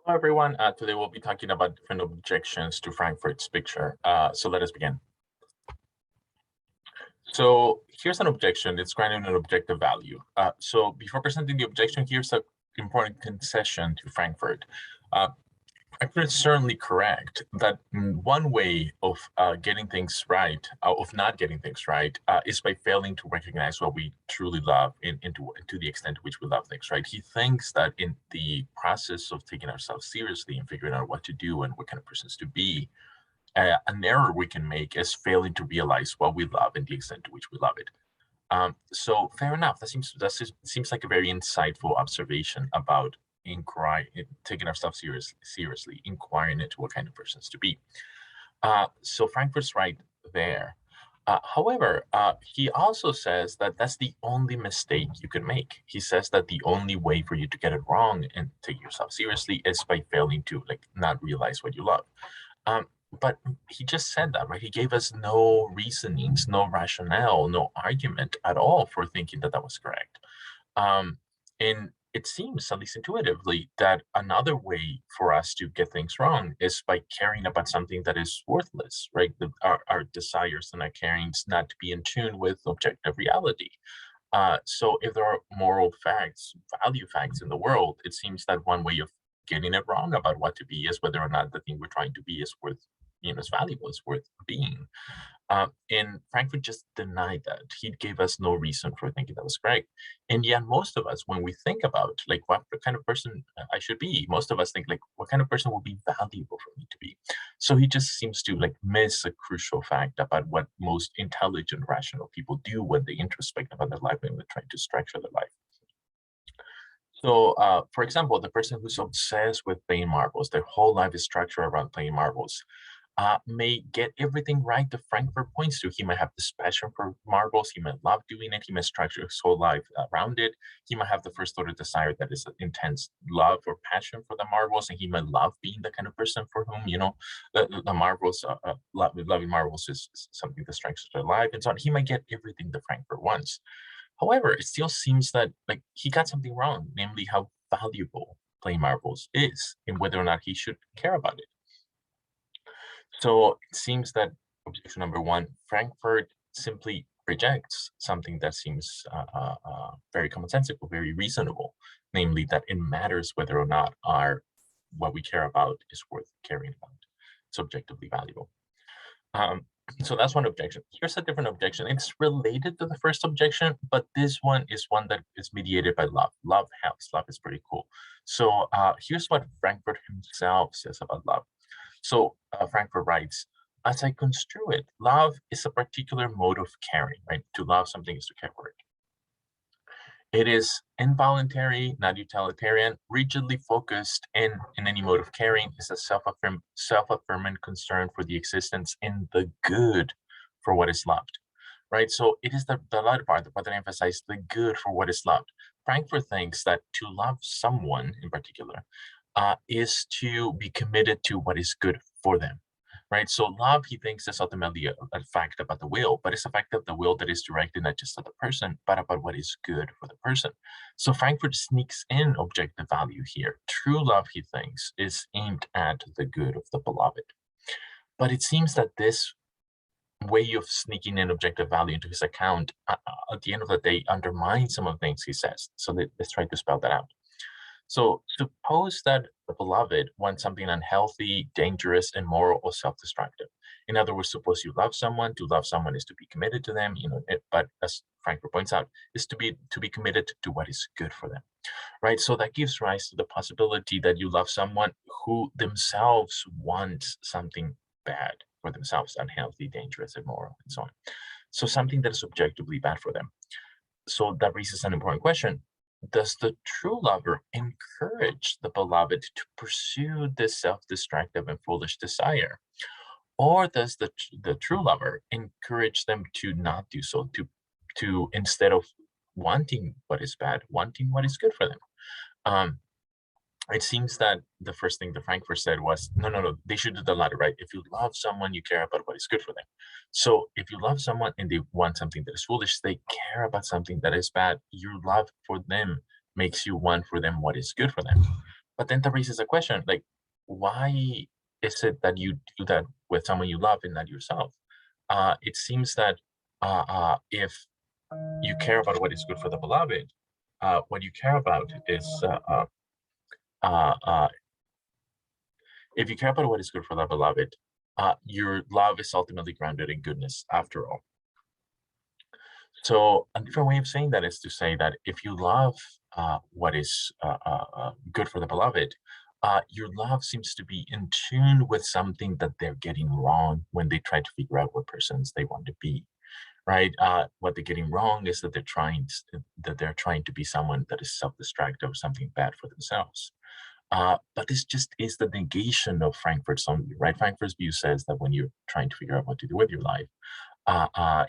Hello, everyone. Today we'll be talking about different objections to Frankfurt's picture. So let us begin. So here's an objection. It's granting an objective value. So before presenting the objection, here's an important concession to Frankfurt. Frankfurt is certainly correct that one way of getting things right, of not getting things right, is by failing to recognize what we truly love to the extent to which we love things, right? He thinks that in the process of taking ourselves seriously and figuring out what to do and what kind of persons to be, an error we can make is failing to realize what we love and the extent to which we love it. So fair enough. That seems like a very insightful observation about taking ourselves seriously, inquiring into what kind of persons to be. So Frankfurt's right there. However, he also says that that's the only mistake you can make. He says that the only way for you to get it wrong and take yourself seriously is by failing to not realize what you love. But he just said that, right? He gave us no reasonings, no rationale, no argument at all for thinking that that was correct. And it seems, at least intuitively, that another way for us to get things wrong is by caring about something that is worthless, right? Our desires and our carings not to be in tune with objective reality. So if there are moral facts, value facts in the world, it seems that one way of getting it wrong about what to be is whether or not the thing we're trying to be is worth, is valuable, is worth being. And Frankfurt just denied that. He gave us no reason for thinking that was correct. And yet most of us, when we think about what kind of person I should be, most of us think what kind of person would be valuable for me to be. So he just seems to miss a crucial fact about what most intelligent, rational people do when they introspect about their life and they're trying to structure their life. So, for example, the person who's obsessed with playing marbles, their whole life is structured around playing marbles, may get everything right that Frankfurt points to. He might have this passion for marbles. He might love doing it. He might structure his whole life around it. He might have the first order desire that is an intense love or passion for the marbles, and he might love being the kind of person for whom, the marbles, loving marbles is something that structures their life and so on. He might get everything that Frankfurt wants. However, it still seems that he got something wrong, namely how valuable playing marbles is and whether or not he should care about it. So it seems that objection number one, Frankfurt simply rejects something that seems very commonsensical, very reasonable, namely that it matters whether or not what we care about is worth caring about. It's objectively valuable. So that's one objection. Here's a different objection. It's related to the first objection, but this one is one that is mediated by love. Love helps. Love is pretty cool. So here's what Frankfurt himself says about love. So Frankfurt writes, as I construe it, love is a particular mode of caring, right? To love something is to care for it. It is involuntary, not utilitarian, rigidly focused in any mode of caring, is a self-affirming concern for the existence in the good for what is loved, right? So it is the latter part, the part that emphasizes the good for what is loved. Frankfurt thinks that to love someone in particular is to be committed to what is good for them, right? So love, he thinks, is ultimately a fact about the will, but it's a fact of the will that is directed not just at the person, but about what is good for the person. So Frankfurt sneaks in objective value here. True love, he thinks, is aimed at the good of the beloved. But it seems that this way of sneaking in objective value into his account, at the end of the day, undermines some of the things he says. So let's try to spell that out. So suppose that the beloved wants something unhealthy, dangerous, immoral, or self-destructive. In other words, suppose you love someone. To love someone is to be committed to them, but as Frankfurt points out, is to be committed to what is good for them, right? So that gives rise to the possibility that you love someone who themselves want something bad for themselves, unhealthy, dangerous, immoral, and so on. So something that is objectively bad for them. So that raises an important question. Does the true lover encourage the beloved to pursue this self-destructive and foolish desire? Or does the true lover encourage them to not do so, to instead of wanting what is bad, wanting what is good for them? It seems that the first thing that Frankfurt said was, no, they should do the latter, right? If you love someone, you care about what is good for them. So if you love someone and they want something that is foolish, they care about something that is bad, your love for them makes you want for them what is good for them. But then that raises a question, like, why is it that you do that with someone you love and not yourself? It seems that if you care about what is good for the beloved, what you care about is uh, uh, if you care about what is good for the beloved, your love is ultimately grounded in goodness after all. So a different way of saying that is to say that if you love what is good for the beloved, your love seems to be in tune with something that they're getting wrong when they try to figure out what persons they want to be, right? What they're getting wrong is that they're trying to be someone that is self-destructive or something bad for themselves. But this just is the negation of Frankfurt's own view, right? Frankfurt's view says that when you're trying to figure out what to do with your life,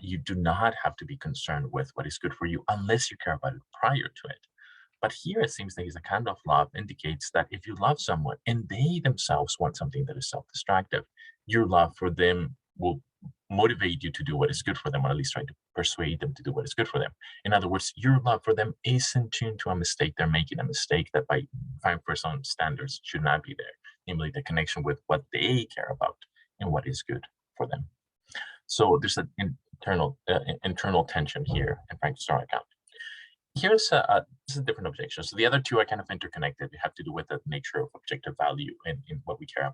you do not have to be concerned with what is good for you unless you care about it prior to it. But here it seems that his account of love indicates that if you love someone and they themselves want something that is self-destructive, your love for them will motivate you to do what is good for them, or at least try to persuade them to do what is good for them. In other words, your love for them is in tune to a mistake they're making, a mistake that by Frankfurt's own standards should not be there, namely the connection with what they care about and what is good for them. So there's an internal tension here in Frank's Star account. Here's this is a different objection. So the other two are kind of interconnected. They have to do with the nature of objective value in what we care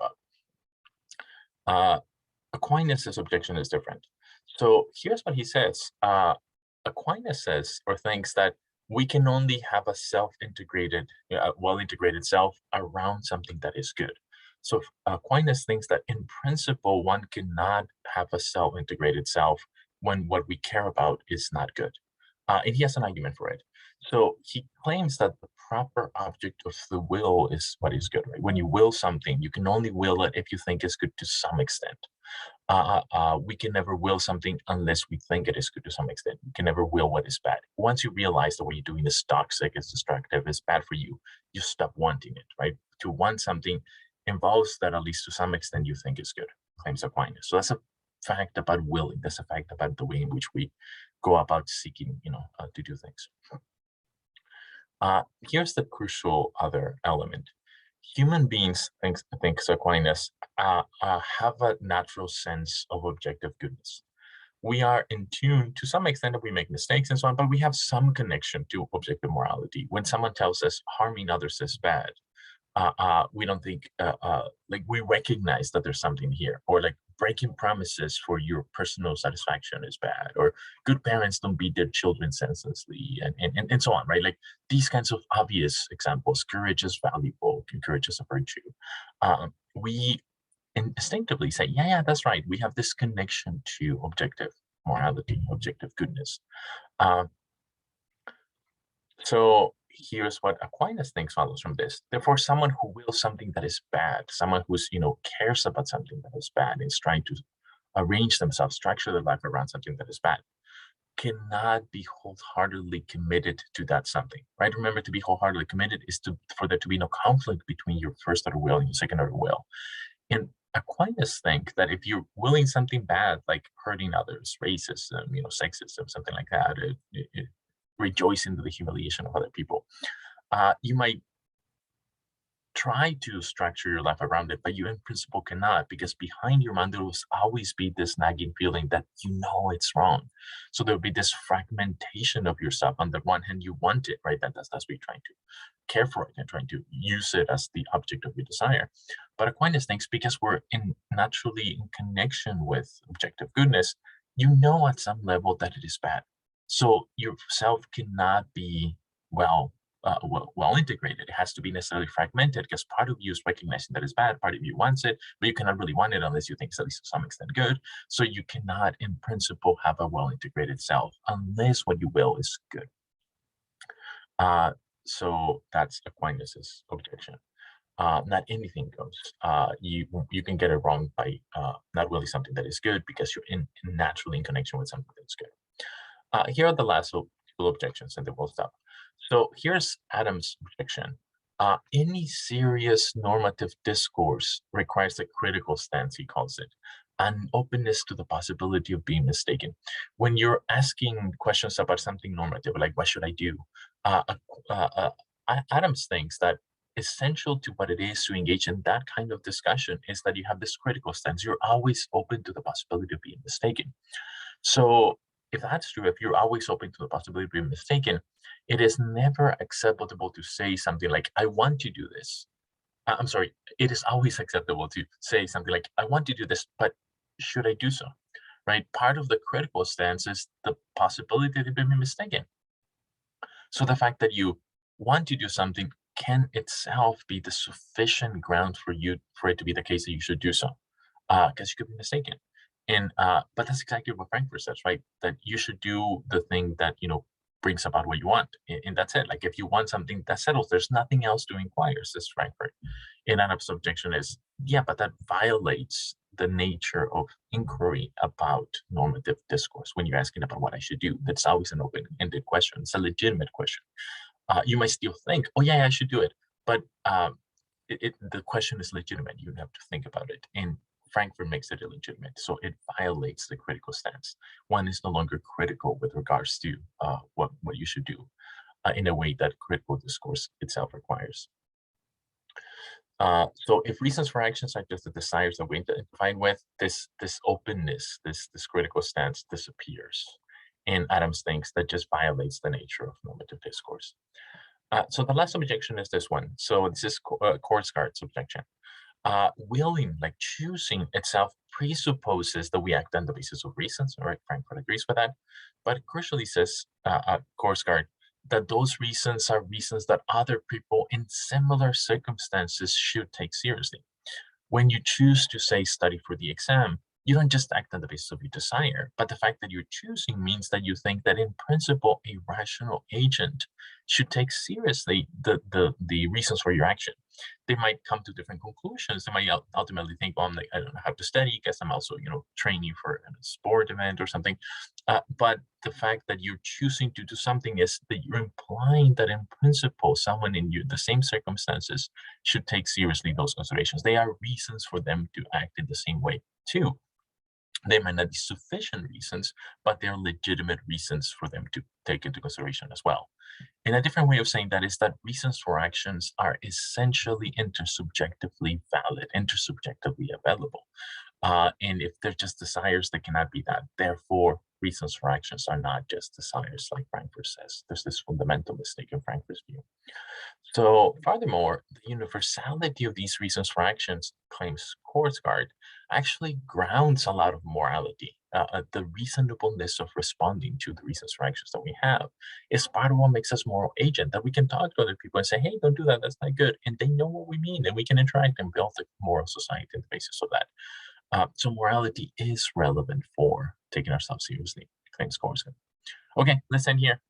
about. Aquinas' objection is different. So here's what he says. Aquinas says or thinks that we can only have a self-integrated, well-integrated self around something that is good. So Aquinas thinks that in principle, one cannot have a self-integrated self when what we care about is not good. And he has an argument for it. So he claims that the proper object of the will is what is good, right? When you will something, you can only will it if you think it's good to some extent. We can never will something unless we think it is good to some extent. We can never will what is bad. Once you realize that what you're doing is toxic, it's destructive, it's bad for you, you stop wanting it, right? To want something involves that at least to some extent you think is good, claims Aquinas. So that's a fact about willing. That's a fact about the way in which we go about seeking, to do things. Here's the crucial other element. Human beings, thinks Aquinas, have a natural sense of objective goodness. We are in tune to some extent that we make mistakes and so on, but we have some connection to objective morality. When someone tells us harming others is bad, we don't think like we recognize that there's something here, or like breaking promises for your personal satisfaction is bad, or good parents don't beat their children senselessly, and so on, right? Like these kinds of obvious examples. Courage is valuable. Courage is a virtue. We instinctively say, yeah, that's right. We have this connection to objective morality, objective goodness. So here's what Aquinas thinks follows from this. Therefore, someone who wills something that is bad, someone who's, cares about something that is bad, is trying to arrange themselves, structure their life around something that is bad, cannot be wholeheartedly committed to that something, right? Remember, to be wholeheartedly committed is for there to be no conflict between your first order will and your second order will. And Aquinas think that if you're willing something bad, like hurting others, racism, sexism, something like that, rejoice into the humiliation of other people, you might try to structure your life around it, but you in principle cannot, because behind your mind there will always be this nagging feeling that it's wrong. So there'll be this fragmentation of yourself. On the one hand, you want it, right? That's what you're trying to care for it and trying to use it as the object of your desire. But Aquinas thinks because we're naturally in connection with objective goodness, at some level that it is bad. So yourself cannot be well integrated. It has to be necessarily fragmented, because part of you is recognizing that it's bad, part of you wants it, but you cannot really want it unless you think it's at least to some extent good. So you cannot, in principle, have a well-integrated self unless what you will is good. So that's Aquinas' objection. Not anything goes. You can get it wrong by not willing something that is good because you're naturally in connection with something that's good. Here are the last two objections, and then we'll stop. So here's Adam's objection. Any serious normative discourse requires a critical stance, he calls it, an openness to the possibility of being mistaken. When you're asking questions about something normative, like what should I do, Adams thinks that essential to what it is to engage in that kind of discussion is that you have this critical stance. You're always open to the possibility of being mistaken. So if that's true, if you're always open to the possibility of being mistaken, it is never acceptable to say something like, I want to do this. I'm sorry, it is always acceptable to say something like, I want to do this, but should I do so? Right? Part of the critical stance is the possibility of being mistaken. So the fact that you want to do something can itself be the sufficient ground for it to be the case that you should do so, because you could be mistaken. And but that's exactly what Frankfurt says, right? That you should do the thing that brings about what you want, and that's it. Like if you want something, that settles. There's nothing else to inquire, says Frankfurt. And Adam's objection is, yeah, but that violates the nature of inquiry about normative discourse. When you're asking about what I should do, that's always an open-ended question. It's a legitimate question. You might still think, oh yeah, I should do it, but the question is legitimate. You have to think about it, and Frankfurt makes it illegitimate, so it violates the critical stance. One is no longer critical with regards to what you should do in a way that critical discourse itself requires. So if reasons for actions are just the desires that we identify with, this openness, this critical stance disappears. And Adams thinks that just violates the nature of normative discourse. So the last objection is this one. So this is Korsgaard's objection. Willing, like choosing itself, presupposes that we act on the basis of reasons. All right, Frankfurt agrees with that. But crucially says Korsgaard that those reasons are reasons that other people in similar circumstances should take seriously. When you choose to say study for the exam, you don't just act on the basis of your desire, but the fact that you're choosing means that you think that in principle, a rational agent should take seriously the reasons for your action. They might come to different conclusions. They might ultimately think, well, I don't have to study because I'm also, training for a sport event or something. But the fact that you're choosing to do something is that you're implying that in principle, someone in the same circumstances should take seriously those considerations. They are reasons for them to act in the same way too. They might not be sufficient reasons, but they're legitimate reasons for them to take into consideration as well. And a different way of saying that is that reasons for actions are essentially intersubjectively valid, intersubjectively available. And if they're just desires, they cannot be that. Therefore, reasons for actions are not just desires, like Frankfurt says. There's this fundamental mistake in Frankfurt's view. So furthermore, the universality of these reasons for actions, claims Korsgaard, actually grounds a lot of morality. The reasonableness of responding to the reasons for actions that we have is part of what makes us moral agent, that we can talk to other people and say, hey, don't do that, that's not good. And they know what we mean, and we can interact and build a moral society on the basis of that. So morality is relevant for taking ourselves seriously, claims Korsgaard. Okay, let's end here.